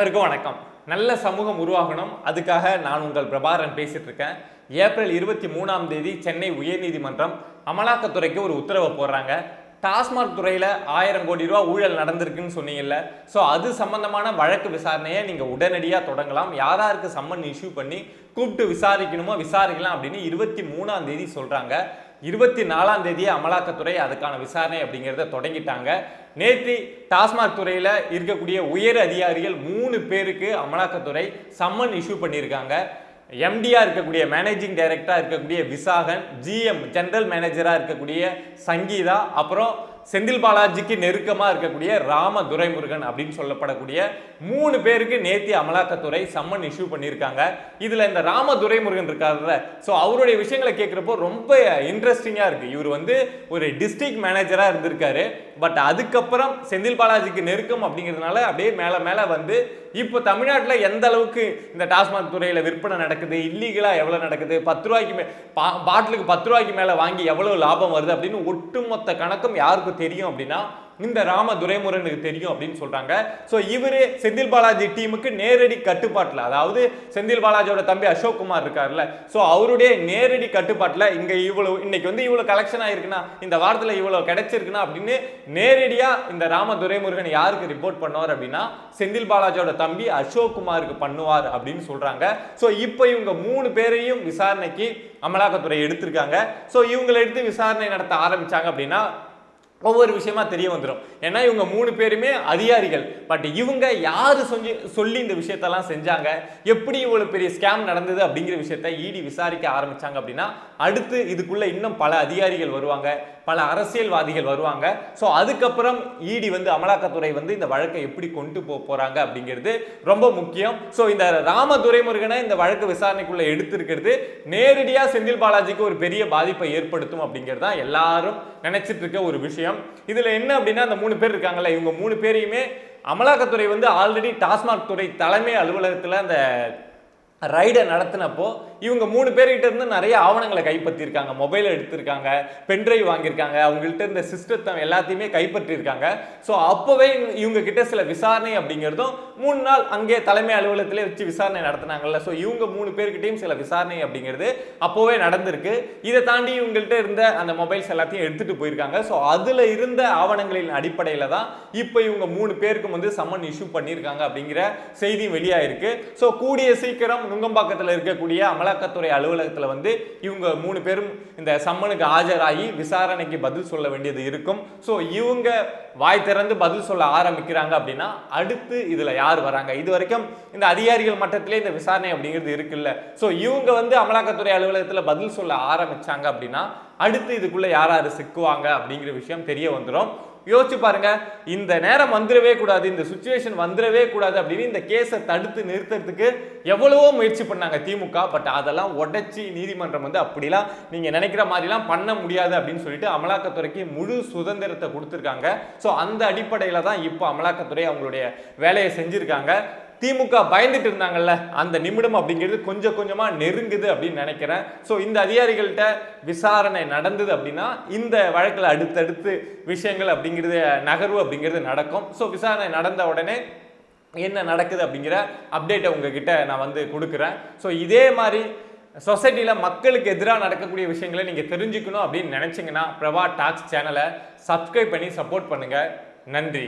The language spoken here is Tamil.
அனைவருக்கும் வணக்கம். நல்ல சமூகம் உருவாகணும், அதுக்காக நான் உங்கள் பிரபாரன் பேசிட்டு இருக்கேன். ஏப்ரல் 23 சென்னை உயர்நீதிமன்றம் அமலாக்கத்துறைக்கு ஒரு உத்தரவை போடுறாங்க. டாஸ்மாக் துறையில் 1000 கோடி ரூபா ஊழல் நடந்திருக்குன்னு சொன்னீங்கல்ல, ஸோ அது சம்பந்தமான வழக்கு விசாரணையை நீங்கள் உடனடியாக தொடங்கலாம். யாராருக்கு சம்மன் இஷ்யூ பண்ணி கூப்பிட்டு விசாரிக்கணுமோ விசாரிக்கலாம் அப்படின்னு 23 சொல்கிறாங்க. 24 அமலாக்கத்துறை அதுக்கான விசாரணை அப்படிங்கிறத தொடங்கிட்டாங்க. நேற்று டாஸ்மாக் துறையில் இருக்கக்கூடிய உயர் அதிகாரிகள் 3 பேருக்கு அமலாக்கத்துறை சம்மன் இஷ்யூ பண்ணியிருக்காங்க. எம்டியா இருக்கக்கூடிய மேனேஜிங் டைரக்டரா இருக்கக்கூடிய விசாகன், ஜிஎம் ஜெனரல் மேனேஜரா இருக்கக்கூடிய சங்கீதா, அப்புறம் செந்தில் பாலாஜிக்கு நெருக்கமா இருக்கக்கூடிய ராம துரைமுருகன் அப்படின்னு சொல்லப்படக்கூடிய 3 பேருக்கு நேத்தி அமலாக்கத்துறை சம்மன் இஷ்யூ பண்ணியிருக்காங்க. இதுல இந்த ராம துரைமுருகன் இருக்காருல்ல, ஸோ அவருடைய விஷயங்களை கேட்கிறப்போ ரொம்ப இன்ட்ரெஸ்டிங்கா இருக்கு. இவர் ஒரு டிஸ்ட்ரிக்ட் மேனேஜரா இருந்திருக்காரு. பட் அதுக்கப்புறம் செந்தில் பாலாஜிக்கு நெருக்கம் அப்படிங்கிறதுனால அப்படியே மேல மேல இப்போ தமிழ்நாட்டில் எந்த அளவுக்கு இந்த டாஸ்மாக் துறையில விற்பனை நடக்குது, இல்லீகலா எவ்வளவு நடக்குது, 10 ரூபாய்க்கு பாட்டிலுக்கு 10 ரூபாய்க்கு மேல வாங்கி எவ்வளவு லாபம் வருது அப்படின்னு ஒட்டுமொத்த கணக்கும் யாருக்கு தெரியும் அப்படின்னா இந்த ராம துரைமுருகனுக்கு தெரியும் அப்படின்னு சொல்றாங்க. ஸோ இவரு செந்தில் பாலாஜி டீமுக்கு நேரடி கட்டுப்பாட்டில், அதாவது செந்தில் பாலாஜியோட தம்பி அசோக் குமார் இருக்காருல்ல, ஸோ அவருடைய நேரடி கட்டுப்பாட்டில் இங்க இன்னைக்கு இவ்வளவு கலெக்ஷன் ஆயிருக்குன்னா, இந்த வாரத்தில் இவ்வளவு கிடைச்சிருக்குன்னா அப்படின்னு நேரடியா இந்த ராம துரைமுருகன் யாருக்கு ரிப்போர்ட் பண்ணுவார் அப்படின்னா செந்தில் பாலாஜியோட தம்பி அசோக் குமாருக்கு பண்ணுவார் அப்படின்னு சொல்றாங்க. ஸோ இப்போ இவங்க 3 பேரையும் விசாரணைக்கு அமலாக்கத்துறை எடுத்திருக்காங்க. ஸோ இவங்களை எடுத்து விசாரணை நடத்த ஆரம்பிச்சாங்க அப்படின்னா ஒவ்வொரு விஷயமா தெரிய வந்துடும். ஏன்னா இவங்க 3 பேருமே அதிகாரிகள். பட் இவங்க யாரு சொல்லி இந்த விஷயத்தெல்லாம் செஞ்சாங்க, எப்படி இவ்வளவு பெரிய ஸ்கேம் நடந்தது அப்படிங்கிற விஷயத்த இடி விசாரிக்க ஆரம்பிச்சாங்க அப்படின்னா அடுத்து இதுக்குள்ள இன்னும் பல அதிகாரிகள் வருவாங்க, பல அரசியல்வாதிகள் வருவாங்க. ஸோ அதுக்கப்புறம் இடி அமலாக்கத்துறை இந்த வழக்கை எப்படி கொண்டு போறாங்க அப்படிங்கிறது ரொம்ப முக்கியம். ஸோ இந்த ராம துரைமுருகனை இந்த வழக்கு விசாரணைக்குள்ள எடுத்திருக்கிறது நேரடியா செந்தில் பாலாஜிக்கு ஒரு பெரிய பாதிப்பை ஏற்படுத்தும் அப்படிங்கிறது தான் எல்லாரும் நினைச்சிட்டு இருக்க ஒரு விஷயம். இதுல என்ன அப்படின்னா அந்த 3 பேர் இருக்காங்கல்ல, இவங்க 3 பேரையுமே அமலாக்கத்துறை ஆல்ரெடி டாஸ்மாக் துறை தலைமை அலுவலகத்தில் அந்த ரைடை நடத்தினப்போ இவங்க 3 பேர்கிட்ட இருந்து நிறைய ஆவணங்களை கைப்பற்றிருக்காங்க, மொபைல் எடுத்திருக்காங்க, பென்ட்ரைவ் வாங்கியிருக்காங்க, அவங்கள்ட்ட இருந்த சிஸ்டத்தை எல்லாத்தையுமே கைப்பற்றிருக்காங்க. ஸோ அப்போவே இவங்க கிட்ட சில விசாரணை அப்படிங்கிறதும் 3 நாள் அங்கே தலைமை அலுவலகத்திலே வச்சு விசாரணை நடத்தினாங்கல்ல, ஸோ இவங்க 3 பேர்கிட்டையும் சில விசாரணை அப்படிங்கிறது அப்போவே நடந்திருக்கு. இதை தாண்டி இவங்கள்ட்ட இருந்த அந்த மொபைல்ஸ் எல்லாத்தையும் எடுத்துட்டு போயிருக்காங்க. ஸோ அதில் இருந்த ஆவணங்களின் அடிப்படையில் தான் இப்போ இவங்க 3 பேருக்கு சம்மன் இஷ்யூ பண்ணியிருக்காங்க அப்படிங்கிற செய்தி வெளியாயிருக்கு. ஸோ கூடிய சீக்கிரம் நுங்கம்பாக்கத்தில் இருக்கக்கூடிய அமலாக்கத்துறை அலுவலகத்தில் இவங்க 3 பேரும் இந்த சம்மனுக்கு ஆஜராகி விசாரணைக்கு பதில் சொல்ல வேண்டியது இருக்கும். ஸோ இவங்க வாய் திறந்து பதில் சொல்ல ஆரம்பிக்கிறாங்க அப்படின்னா அடுத்து இதுல யார் வராங்க? இது வரைக்கும் இந்த அதிகாரிகள் மட்டத்திலே இந்த விசாரணை அப்படிங்கிறது இருக்குல்ல, ஸோ இவங்க அமலாக்கத்துறை அலுவலகத்தில் பதில் சொல்ல ஆரம்பிச்சாங்க அப்படின்னா அடுத்து இதுக்குள்ள யார் சிக்குவாங்க அப்படிங்கிற விஷயம் தெரிய வந்துடும். யோசிச்சு பாருங்க, இந்த நேரம் வந்துடவே கூடாது, இந்த சுச்சுவேஷன் வந்துடவே கூடாது அப்படின்னு இந்த கேஸை தடுத்து நிறுத்துறதுக்கு எவ்வளவோ முயற்சி பண்ணாங்க திமுக. பட் அதெல்லாம் உடைச்சி நீதிமன்றம் அப்படிலாம் நீங்க நினைக்கிற மாதிரிலாம் பண்ண முடியாது அப்படின்னு சொல்லிட்டு அமலாக்கத்துறைக்கு முழு சுதந்திரத்தை கொடுத்துருக்காங்க. ஸோ அந்த அடிப்படையில தான் இப்போ அமலாக்கத்துறை அவங்களுடைய வேலையை செஞ்சிருக்காங்க. திமுக பயந்துட்டு இருந்தாங்கல்ல, அந்த நிமிடம் அப்படிங்கிறது கொஞ்சம் கொஞ்சமா நெருங்குது அப்படின்னு நினைக்கிறேன். ஸோ இந்த அதிகாரிகள்கிட்ட விசாரணை நடந்தது அப்படின்னா இந்த வழக்கில் அடுத்தடுத்து விஷயங்கள் அப்படிங்கிறது நகர்வு அப்படிங்கிறது நடக்கும். ஸோ விசாரணை நடந்த உடனே என்ன நடக்குது அப்படிங்கிற அப்டேட்டை உங்ககிட்ட நான் கொடுக்குறேன். ஸோ இதே மாதிரி சொசைட்டியில் மக்களுக்கு எதிராக நடக்கக்கூடிய விஷயங்களை நீங்கள் தெரிஞ்சுக்கணும் அப்படின்னு நினைச்சிங்கன்னா பிரபா டாக்ஸ் சேனலை சப்ஸ்கிரைப் பண்ணி சப்போர்ட் பண்ணுங்க. நன்றி.